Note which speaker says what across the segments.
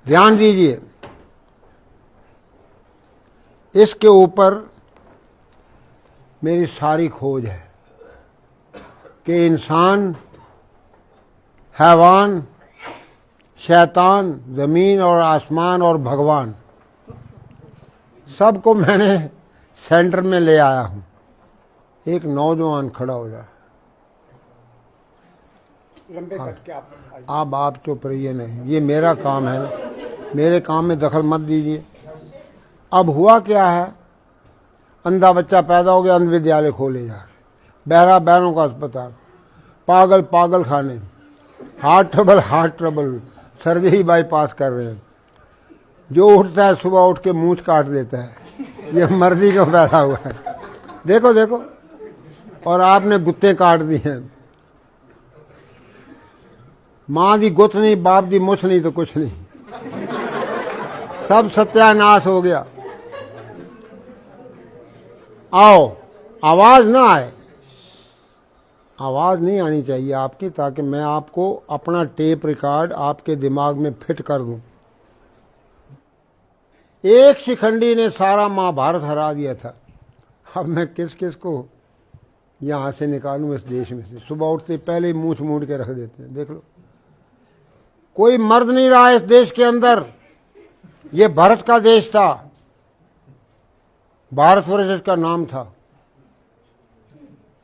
Speaker 1: ध्यान दीजिए, इसके ऊपर मेरी सारी खोज है कि इंसान, हैवान, शैतान, जमीन और आसमान और भगवान, सबको मैंने सेंटर में ले आया हूं। एक नौजवान खड़ा हो जाए, आप चुप रहिए, नहीं ये मेरा काम है ना, मेरे काम में दखल मत दीजिए। अब हुआ क्या है, अंधा बच्चा पैदा हो गया, अंध विद्यालय खोले जा रहे, बहरा बहनों का अस्पताल, पागल पागल खाने, हार्ट ट्रबल, सर्जरी बाईपास कर रहे हैं। जो उठता है सुबह उठ के मूंछ काट देता है, ये मर्दी का पैदा हुआ है। देखो देखो, और आपने गुत्ते काट दी हैं। मां दी गुत नहीं, बाप दी मुछ नहीं तो कुछ नहीं, सब सत्यानाश हो गया। आओ, आवाज ना आए, आवाज नहीं आनी चाहिए आपकी, ताकि मैं आपको अपना टेप रिकॉर्ड आपके दिमाग में फिट कर दूं। एक शिखंडी ने सारा महाभारत हरा दिया था। अब मैं किस किस को यहां से निकालूं इस देश में से। सुबह उठते पहले ही मूछ मूंड के रख देते हैं। देख लो, कोई मर्द नहीं रहा इस देश के अंदर। ये भारत का देश था, भारतवर्ष इसका नाम था।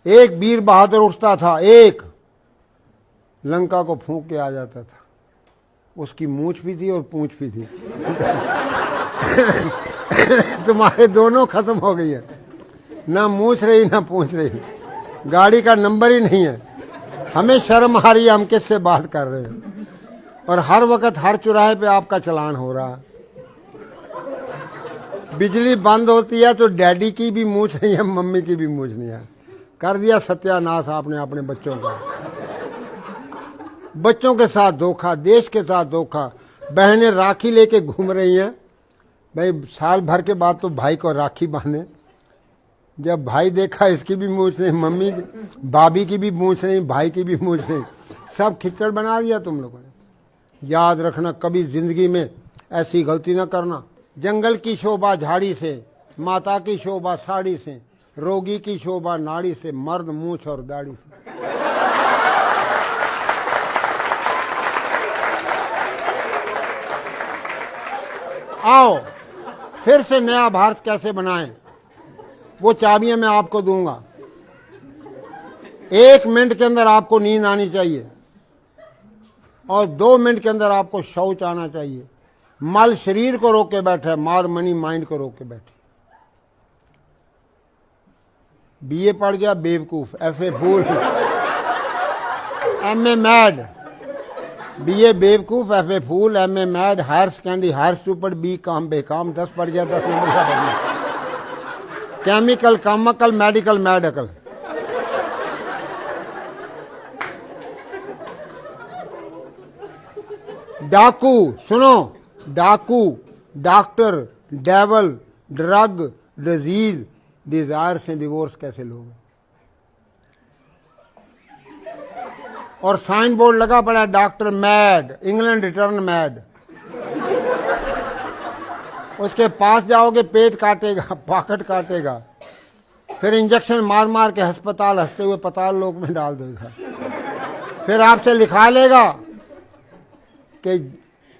Speaker 1: एक वीर बहादुर उठता था, एक लंका को फूंक के आ जाता था। उसकी मूछ भी थी और पूंछ भी थी। तुम्हारे दोनों खत्म हो गई है, ना मूछ रही ना पूछ रही, गाड़ी का नंबर ही नहीं है। हमें शर्म आ रही है, हम किससे बात कर रहे हैं। और हर वक्त हर चौराहे पे आपका चलान हो रहा है। बिजली बंद होती है तो डैडी की भी मूछ नहीं है, मम्मी की भी मूछ नहीं है। कर दिया सत्यानाश आपने अपने बच्चों का। बच्चों के साथ धोखा, देश के साथ धोखा। बहनें राखी लेके घूम रही हैं। भाई साल भर के बाद तो भाई को राखी बांधे। जब भाई देखा इसकी भी मूछ नहीं, मम्मी भाभी की भी मूछ नहीं, भाई की भी मूछ नहीं, सब खिचड़ बना दिया तुम लोगों ने। याद रखना, कभी जिंदगी में ऐसी गलती ना करना। जंगल की शोभा झाड़ी से, माता की शोभा साड़ी से, रोगी की शोभा नाड़ी से, मर्द मूछ और दाढ़ी से। आओ फिर से नया भारत कैसे बनाएं, वो चाबियां मैं आपको दूंगा। 1 मिनट के अंदर आपको नींद आनी चाहिए और 2 मिनट के अंदर आपको शौच आना चाहिए। मल शरीर को रोक के बैठा है, मार मनी माइंड को रोक के बैठे। बीए पढ़ गया बेवकूफ, FA fool, MA mad. BA बेवकूफ, FA fool, MA mad, higher secondary higher stupid, B com बेकाम, 10 पढ़ गया 10 नंबर का पढ़ना, केमिकल कामकल, मेडिकल मेडिकल। डाकू, सुनो, डाकू, doctor, devil, drug, disease, desire से डिवोर्स कैसे लोगे। और साइन बोर्ड लगा पड़ा है, doctor mad, England return mad. उसके पास जाओगे पेट काटेगा, पॉकेट काटेगा, फिर इंजेक्शन मार मार के अस्पताल हंसते हुए पताल लोक में डाल देगा। फिर आपसे लिखा लेगा कि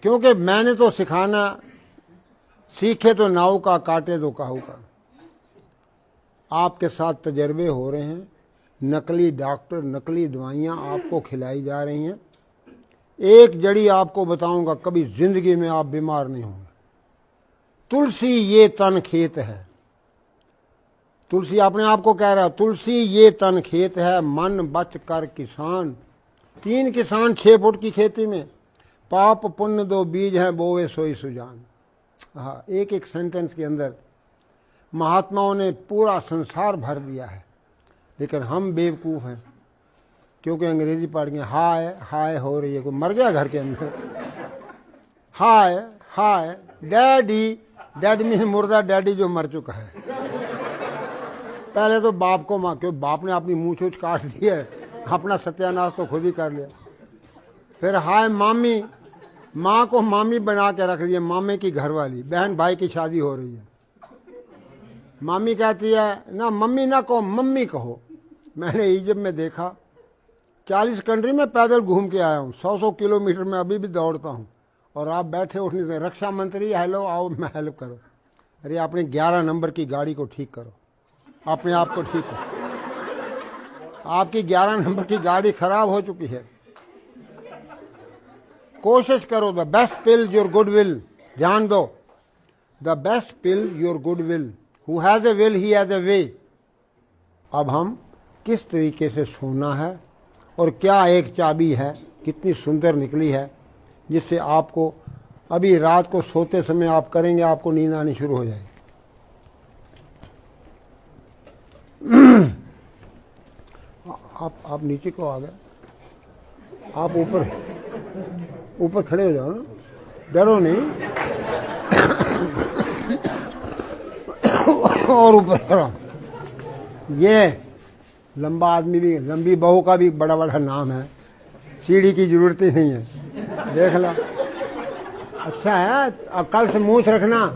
Speaker 1: क्योंकि मैंने तो सिखाना, सीखे तो नाव का, काटे तो काहू का। आपके साथ तजर्बे हो रहे हैं, नकली डॉक्टर, नकली दवाइयां आपको खिलाई जा रही हैं। एक जड़ी आपको बताऊंगा, कभी जिंदगी में आप बीमार नहीं होंगे। तुलसी ये तन खेत है, तुलसी अपने आप को कह रहा है, तुलसी ये तन खेत है, मन बच कर किसान। 3 किसान 6 फुट की खेती में, पाप पुण्य 2 बीज हैं, बोवे सोई सुजान। हाँ, एक एक सेंटेंस के अंदर महात्माओं ने पूरा संसार भर दिया है। लेकिन हम बेवकूफ़ हैं, क्योंकि अंग्रेजी पढ़ गए। हाय हाय हो रही है, कोई मर गया घर के अंदर। हाय हाय डैडी, डैड मीन मुर्दा, डैडी जो मर चुका है। पहले तो बाप को मां, क्यों बाप ने अपनी मूंछ वूछ काट दी है, अपना सत्यानाश तो खुद ही कर लिया। फिर हाय मामी, माँ को मामी बना के रख दिया, मामे की घरवाली, बहन भाई की शादी हो रही है। मामी कहती है ना मम्मी ना कहो, मम्मी कहो। मैंने इजिप्ट में देखा, 40 कंट्री में पैदल घूम के आया हूँ, 100 किलोमीटर में अभी भी दौड़ता हूँ, और आप बैठे उठने से रक्षा मंत्री हेलो आओ मैं हेल्प करो। अरे अपने 11 नंबर की गाड़ी को ठीक करो, अपने आप को ठीक करो। आपकी 11 नंबर की गाड़ी खराब हो चुकी है। कोशिश करो, the best pill your good will. ध्यान दो, the best pill your good will, who has a will he has a way. अब हम किस तरीके से सोना है, और क्या एक चाबी है, कितनी सुंदर निकली है, जिससे आपको अभी रात को सोते समय आप करेंगे, आपको नींद आनी शुरू हो जाएगी। आप नीचे को आ गए, आप ऊपर खड़े हो जाओ ना, डरो नहीं। और ऊपर खड़ा। ये लंबा आदमी भी, लंबी बहू का भी बड़ा बड़ा नाम है, सीढ़ी की जरूरत ही नहीं है, देख लो। अच्छा है, अब कल से मूछ रखना।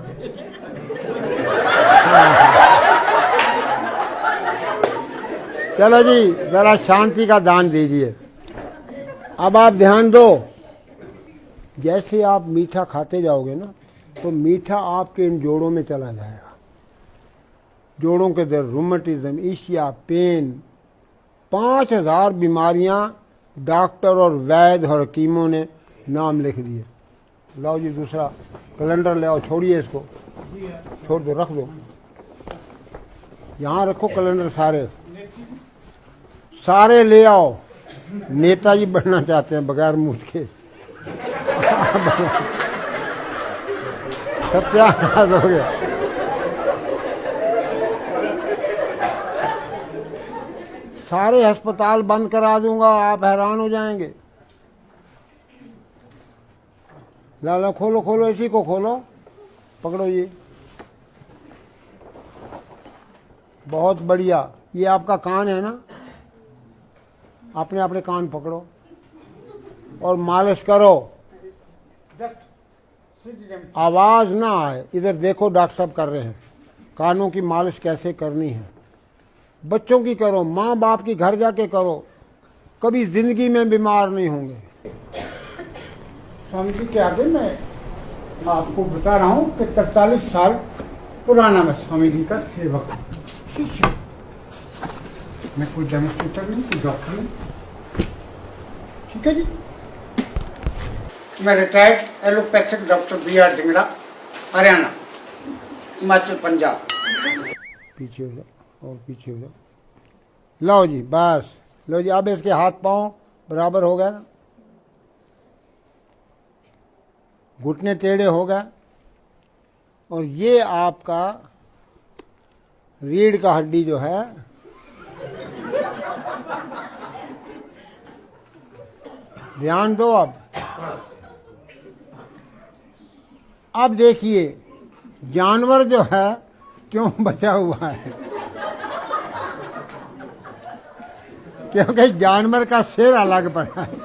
Speaker 1: चलो जी, जरा शांति का दान दीजिए। अब आप ध्यान दो, जैसे आप मीठा खाते जाओगे ना, तो मीठा आपके इन जोड़ों में चला जाएगा। जोड़ों के दर्द, रूमेटिज्म, ईशिया, पेन, 5000 बीमारियां डॉक्टर और वैद्य और हकीमों ने नाम लिख दिए। लाओ जी दूसरा कैलेंडर ले आओ, छोड़िए इसको, छोड़ दो, रख दो, यहाँ रखो कैलेंडर, सारे ले आओ। नेताजी बनना चाहते हैं बगैर मूछ के। सत्यानाश हो गया। सारे अस्पताल बंद करा दूंगा, आप हैरान हो जाएंगे। ला खोलो खोलो, इसी को खोलो, पकड़ो ये, बहुत बढ़िया। ये आपका कान है ना, अपने अपने कान पकड़ो और मालिश करो, आवाज ना आए। इधर देखो, डॉक्टर साहब कर रहे हैं। कानों की मालिश कैसे करनी है, बच्चों की करो, माँ बाप की घर जाके करो, कभी जिंदगी में बीमार नहीं होंगे।
Speaker 2: स्वामी जी के आगे मैं आपको बता रहा हूँ कि 43 साल पुराना मैं स्वामी जी का सेवक हूँ। मैं कोई डेमोस्ट्रेटर नहीं, कोई डॉक्टर नहीं, ठीक है जी। मैं retired allopathic doctor BR Dhingra, Haryana, Himachal, Punjab.
Speaker 1: पीछे हो जाओ और पीछे हो जाओ। लो जी, बस लो जी। अब इसके हाथ पांव बराबर हो गए ना, घुटने टेढ़े हो गए, और ये आपका रीढ़ का हड्डी जो है, ध्यान दो। अब देखिए जानवर जो है क्यों बचा हुआ है, क्योंकि जानवर का सिर अलग पड़ा है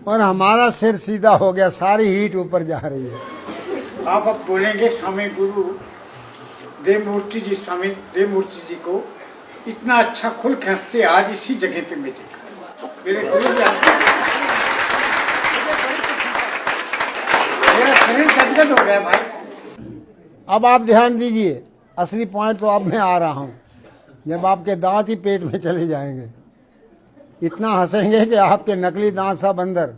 Speaker 1: और हमारा सिर सीधा हो गया, सारी हीट ऊपर जा रही है।
Speaker 2: आप अब बोलेंगे स्वामी गुरु देवमूर्ति जी, स्वामी देवमूर्ति जी को इतना अच्छा खुल खसते आज इसी जगह पे मैं देखा। मेरे गुरु जी मेरा शरीर गदगद हो गया भाई।
Speaker 1: अब आप ध्यान दीजिए, असली पॉइंट तो अब मैं आ रहा हूं, जब आपके दांत ही पेट में चले जाएंगे, इतना हंसेंगे कि आपके नकली दांत सब अंदर।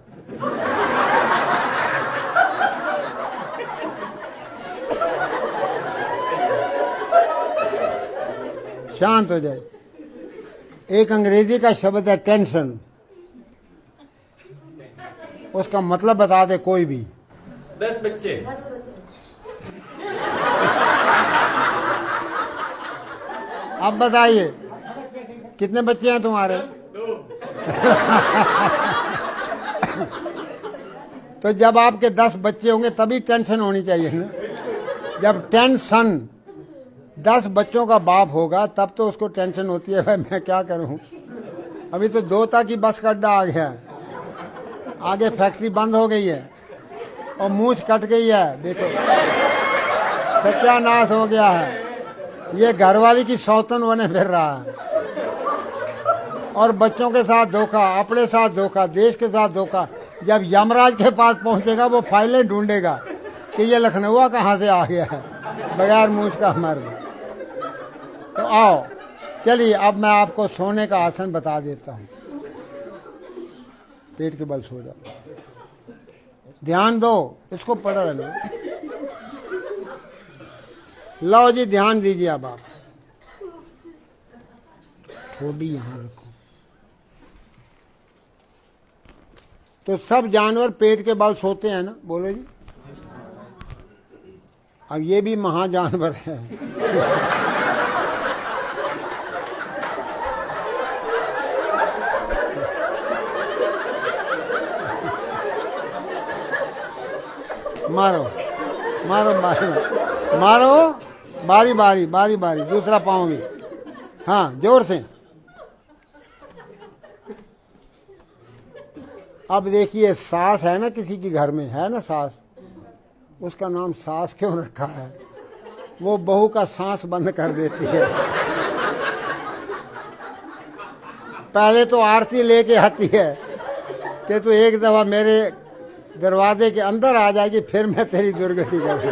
Speaker 1: शांत हो जाए। एक अंग्रेजी का शब्द है टेंशन, उसका मतलब बता दे कोई भी।
Speaker 3: 10 बच्चे।
Speaker 1: अब बताइए कितने बच्चे हैं तुम्हारे? तो जब आपके 10 बच्चे होंगे तभी टेंशन होनी चाहिए ना। जब टेंशन 10 बच्चों का बाप होगा तब तो उसको टेंशन होती है, भाई मैं क्या करूं, अभी तो 2 की बस का अड्डा आ गया है। आगे फैक्ट्री बंद हो गई है और मूछ कट गई है, देखो सत्यानाश हो गया है। ये घरवाली की सौतन बने फिर रहा है और बच्चों के साथ धोखा, अपने साथ धोखा, देश के साथ धोखा। जब यमराज के पास पहुंचेगा वो फाइलें ढूंढेगा कि ये लखनऊ कहाँ से आ गया है, बगैर मूछ का मर्द। तो आओ चलिए, अब मैं आपको सोने का आसन बता देता हूँ। पेट के बल सो जाओ, ध्यान दो, इसको पढ़ लो। लो जी, ध्यान दीजिए। अब आप थोड़ी यहां रखो। तो सब जानवर पेट के बल सोते हैं ना, बोलो जी। अब ये भी महाजानवर है। मारो मारो मारो मारो, बारी बारी बारी बारी, दूसरा पाँव भी, हाँ जोर से। अब देखिए, सास है ना, किसी के घर में है ना सास, उसका नाम सास क्यों रखा है? वो बहू का सांस बंद कर देती है। पहले तो आरती लेके आती है कि तू एक दफा मेरे दरवाजे के अंदर आ जाएगी, फिर मैं तेरी दुर्गति करूंगी।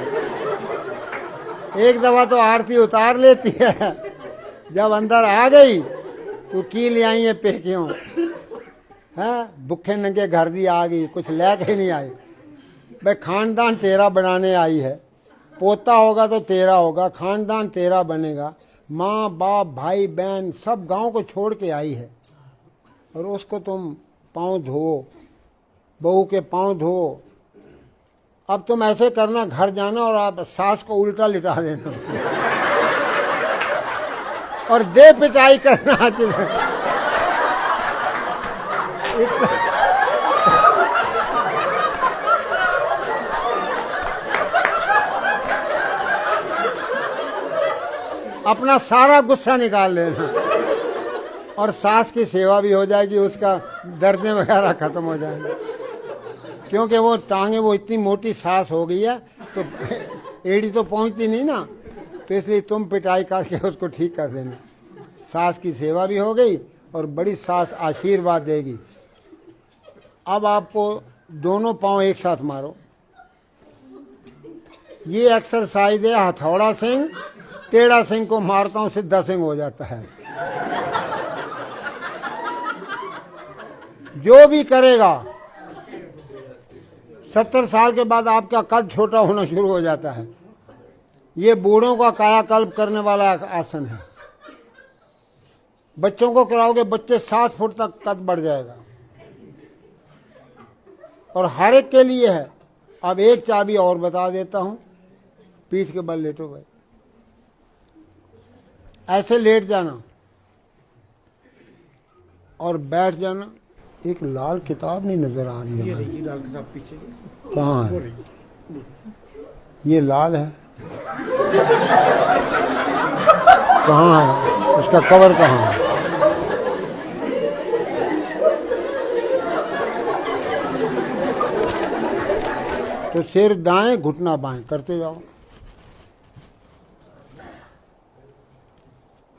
Speaker 1: एक दफा तो आरती उतार लेती है, जब अंदर आ गई तो की ले आई है पेकियों, है भुखे नंगे घर दी आ गई, कुछ लेके नहीं आई। भाई खानदान तेरा बनाने आई है, पोता होगा तो तेरा होगा, खानदान तेरा बनेगा। माँ बाप भाई बहन सब गांव को छोड़ के आई है और उसको तुम पाँव धो, बहू के पाँव धो। अब तुम ऐसे करना, घर जाना और आप सास को उल्टा लिटा देना और दे पिटाई करना। अपना सारा गुस्सा निकाल लेना और सास की सेवा भी हो जाएगी, उसका दर्द वगैरह खत्म हो जाएंगे। क्योंकि वो टांगे, वो इतनी मोटी सास हो गई है तो एड़ी तो पहुंचती नहीं ना, तो इसलिए तुम पिटाई करके उसको ठीक कर देना। सास की सेवा भी हो गई और बड़ी सास आशीर्वाद देगी। अब आपको दोनों पांव एक साथ मारो। ये एक्सरसाइज है हथौड़ा सिंह, टेढ़ा सिंह को मारता हूं सिद्धा सिंह हो जाता है। जो भी करेगा 70 साल के बाद आपका कद छोटा होना शुरू हो जाता है। ये बूढ़ों का कायाकल्प करने वाला आसन है। बच्चों को कराओगे, बच्चे 7 फुट तक कद बढ़ जाएगा और हर एक के लिए है। अब एक चाबी और बता देता हूं, पीठ के बल लेटो भाई, ऐसे लेट जाना और बैठ जाना। एक लाल किताब नहीं नजर आ रही है,
Speaker 2: ये लाल किताब पीछे
Speaker 1: कहाँ है? ये लाल है, कहाँ है उसका कवर, कहाँ है? तो सिर दाएं, घुटना बाएं करते जाओ।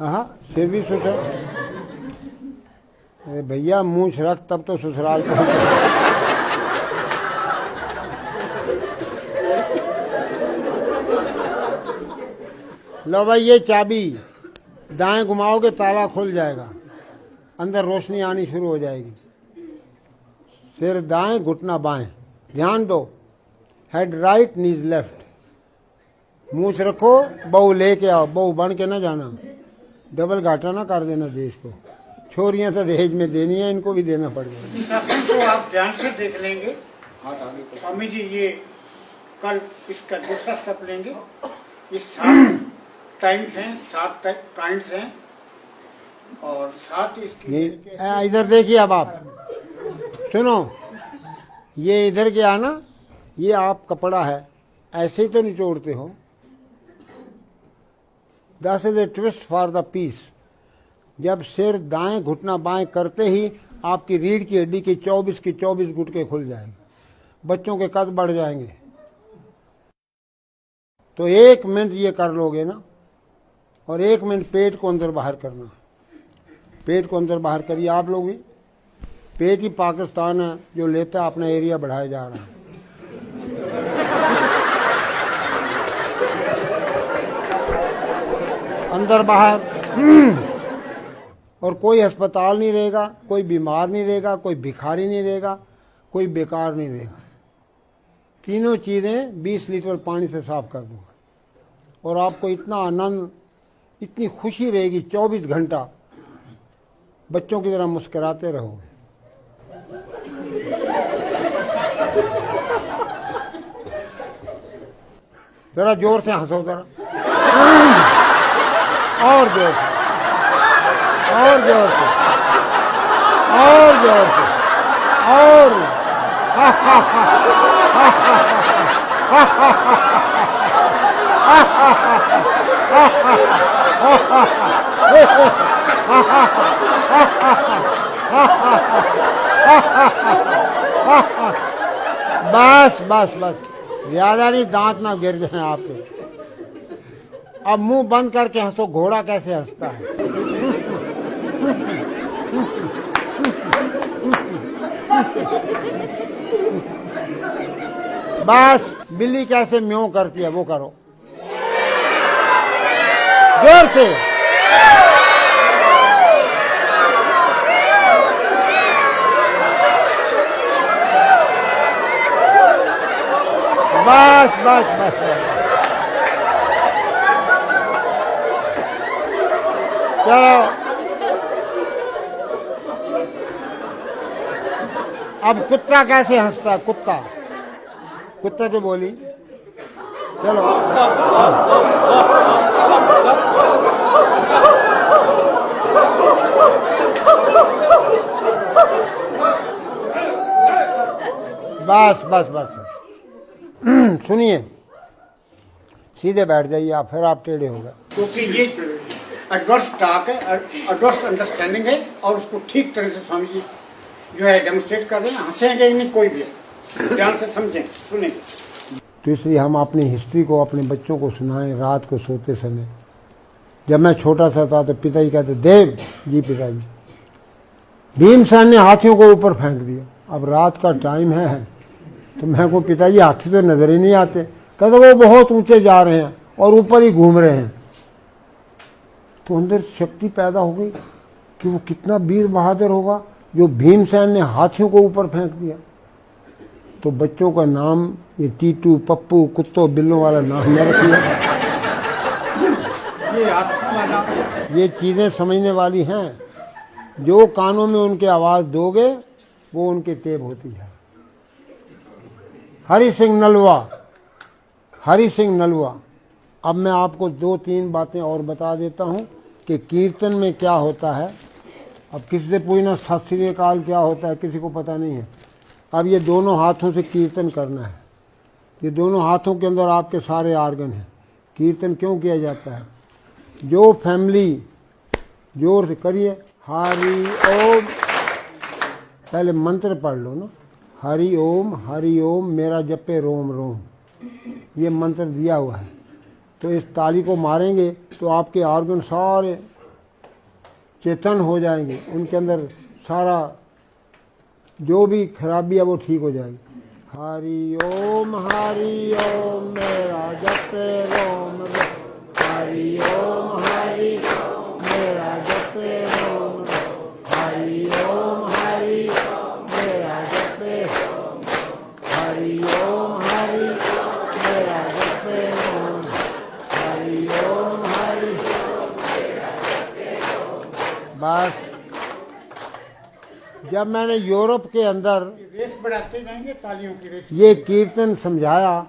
Speaker 1: हाँ, सिर भी ससुराल। अरे भैया मूंछ रख, तब तो ससुराल पहुंच। लो भाई, ये चाबी दाएं घुमाओगे ताला खुल जाएगा, अंदर रोशनी आनी शुरू हो जाएगी। सिर दाएं, घुटना बाएं, ध्यान दो। हेड राइट, नीज लेफ्ट। मूंछ रखो, बहू लेके आओ, बहू बन के ना जाना, डबल घाटा ना कर देना देश को। छोरियां तो दहेज में देनी है, इनको भी देना पड़ेगा।
Speaker 2: इस आसन को आप ध्यान से देख लेंगे स्वामी जी। ये कल इसका दूसरा स्टेप लेंगे। ये 7 टाइम्स हैं, 7 काइंड्स हैं और 7 इसकी।
Speaker 1: इधर देखिए, अब आप सुनो, ये इधर क्या ना, ये आप कपड़ा है, ऐसे ही तो निचोड़ते हो। Thus is a twist for the piece। जब सिर दाएं, घुटना बाएं करते ही आपकी रीढ़ की हड्डी की 24 गुटके खुल जाएंगे, बच्चों के कद बढ़ जाएंगे। तो 1 मिनट ये कर लोगे ना, और 1 मिनट पेट को अंदर बाहर करना, पेट को अंदर बाहर करिए आप लोग भी। पेट ही पाकिस्तान है जो लेता अपना एरिया बढ़ाया जा रहा है। अंदर बाहर और कोई अस्पताल नहीं रहेगा, कोई बीमार नहीं रहेगा, कोई भिखारी नहीं रहेगा, कोई बेकार नहीं रहेगा। तीनों चीज़ें 20 लीटर पानी से साफ कर दूंगा और आपको इतना आनंद, इतनी खुशी रहेगी, 24 घंटा बच्चों की तरह मुस्कुराते रहोगे। जरा जोर से हंसो, जरा और जोर से, और जोर से, और जोर से, और हा हा हा हा हा हा। बस बस बस, ज्यादा नहीं, दांत ना गिर जाए आपके। अब मुंह बंद करके हंसो, घोड़ा कैसे हंसता है। बस, बिल्ली कैसे म्यों करती है वो करो, जोर से। बस बस बस बस, चलो अब कुत्ता कैसे हंसता है, कुत्ता, कुत्ते की बोली, चलो। बस बस बस, सुनिए, सीधे बैठ जाइए आप, फिर आप टेढ़े हो गए।
Speaker 2: क्योंकि ये एडवर्स टॉक है, एडवर्स अंडरस्टैंडिंग है, और उसको ठीक तरह से स्वामी जी जो है डेमोन्स्ट्रेट कर रहे हैं। हंसेंगे नहीं कोई भी, ध्यान से समझें, सुनेंगे।
Speaker 1: तो इसलिए हम अपनी हिस्ट्री को अपने बच्चों को सुनाएं रात को सोते समय। जब मैं छोटा सा था तो पिताजी कहते, देव जी पिताजी, भीमसेन ने हाथियों को ऊपर फेंक दिया। अब रात का टाइम है तो मैं को, पिताजी हाथी तो नजर ही नहीं आते। कहते वो बहुत ऊंचे जा रहे हैं और ऊपर ही घूम रहे हैं। तो अंदर शक्ति पैदा हो गई कि वो कितना वीर बहादुर होगा जो भीमसेन ने हाथियों को ऊपर फेंक दिया। तो बच्चों का नाम ये टीटू, पप्पू, कुत्तों बिल्लों वाला नाम न रखिए। ये चीजें समझने वाली हैं, जो कानों में उनके आवाज दोगे वो उनकी टेप होती है। हरि सिंह नलवा, हरि सिंह नलवा। अब मैं आपको 2-3 बातें और बता देता हूं कि कीर्तन में क्या होता है। अब किसी से पूछना सत श्री अकाल क्या होता है, किसी को पता नहीं है। अब ये दोनों हाथों से कीर्तन करना है। ये दोनों हाथों के अंदर आपके सारे आर्गन हैं। कीर्तन क्यों किया जाता है? जो फैमिली, जोर से करिए, हरि ओम, पहले मंत्र पढ़ लो ना, हरि ओम मेरा जपे रोम रोम, ये मंत्र दिया हुआ है। तो इस ताली को मारेंगे तो आपके ऑर्गन सारे चेतन हो जाएंगे, उनके अंदर सारा जो भी खराबी है वो ठीक हो जाएगी। हरि ओम मेरा जपे रोम रोम, हरि ओम मेरा जपे रोम रोम, हरि ओम मेरा जपे, हरि ओम मेरा जपे रोम, हरि ओम मेरा जपे रोम। बस, जब मैंने यूरोप के अंदर
Speaker 2: रेस बढ़ाते जाएंगे, तालियों की रेस।
Speaker 1: ये कीर्तन समझाया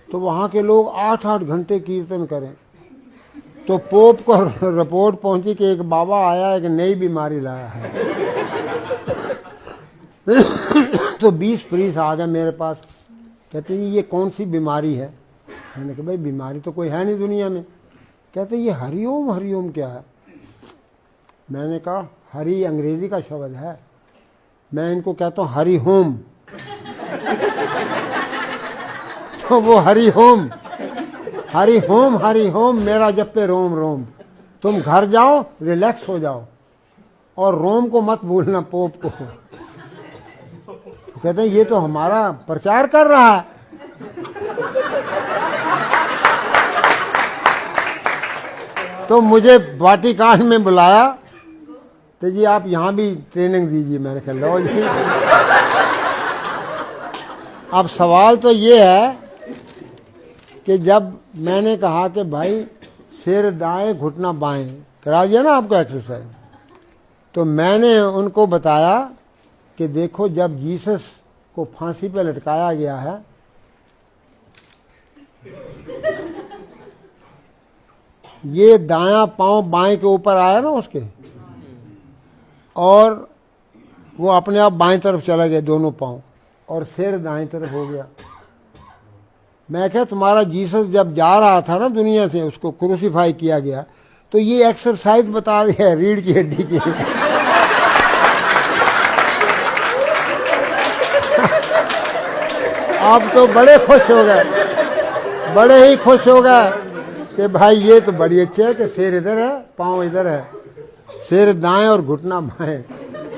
Speaker 1: तो वहाँ के लोग 8-8 घंटे कीर्तन करें। तो पोप को रिपोर्ट पहुंची कि एक बाबा आया, एक नई बीमारी लाया है। तो 20 प्रीस आ गए मेरे पास, कहते ये कौन सी बीमारी है? मैंने कहा भाई बीमारी तो कोई है नहीं दुनिया में। कहते ये हरिओम क्या है? मैंने कहा हरि अंग्रेजी का शब्द है, मैं इनको कहता हूं हरि होम। तो वो Hari home, Hari home, Hari home मेरा जप्पे रोम रोम। तुम घर जाओ, रिलैक्स हो जाओ, और रोम को मत भूलना, पोप को। तो कहते हैं ये तो हमारा प्रचार कर रहा है। तो मुझे वाटिकान में बुलाया, तो जी आप यहां भी ट्रेनिंग दीजिए। मैंने कहा लो जी। अब सवाल तो ये है कि जब मैंने कहा कि भाई सिर दाएं घुटना बाएं, करा दिया ना आपको एक्सरसाइज, तो मैंने उनको बताया कि देखो जब जीसस को फांसी पे लटकाया गया है, ये दायां पांव बाएं के ऊपर आया ना उसके, और वो अपने आप बाएं तरफ चला गया दोनों पांव, और सिर दाएं तरफ हो गया। मैं क्या तुम्हारा जीसस जब जा रहा था ना दुनिया से, उसको क्रूसीफाई किया गया, तो ये एक्सरसाइज बता दिया रीढ़ की हड्डी की। आप तो बड़े खुश हो गए, बड़े ही खुश हो गए कि भाई ये तो बड़ी अच्छी है कि सिर इधर है पांव इधर है, सिर दाएं और घुटना बाएं।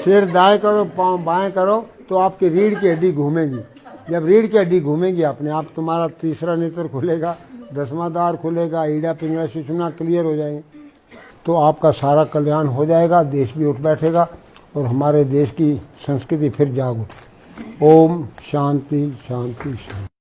Speaker 1: सिर दाएं करो पांव बाएं करो तो आपकी रीढ़ की हड्डी घूमेगी। जब रीढ़ की हड्डी घूमेगी अपने आप तुम्हारा तीसरा नेत्र खुलेगा, 10वां द्वार खुलेगा, ईड़ा पिंगला सुषुम्ना क्लियर हो जाएंगे, तो आपका सारा कल्याण हो जाएगा, देश भी उठ बैठेगा और हमारे देश की संस्कृति फिर जाग उठे। ओम शांति शांति शांति।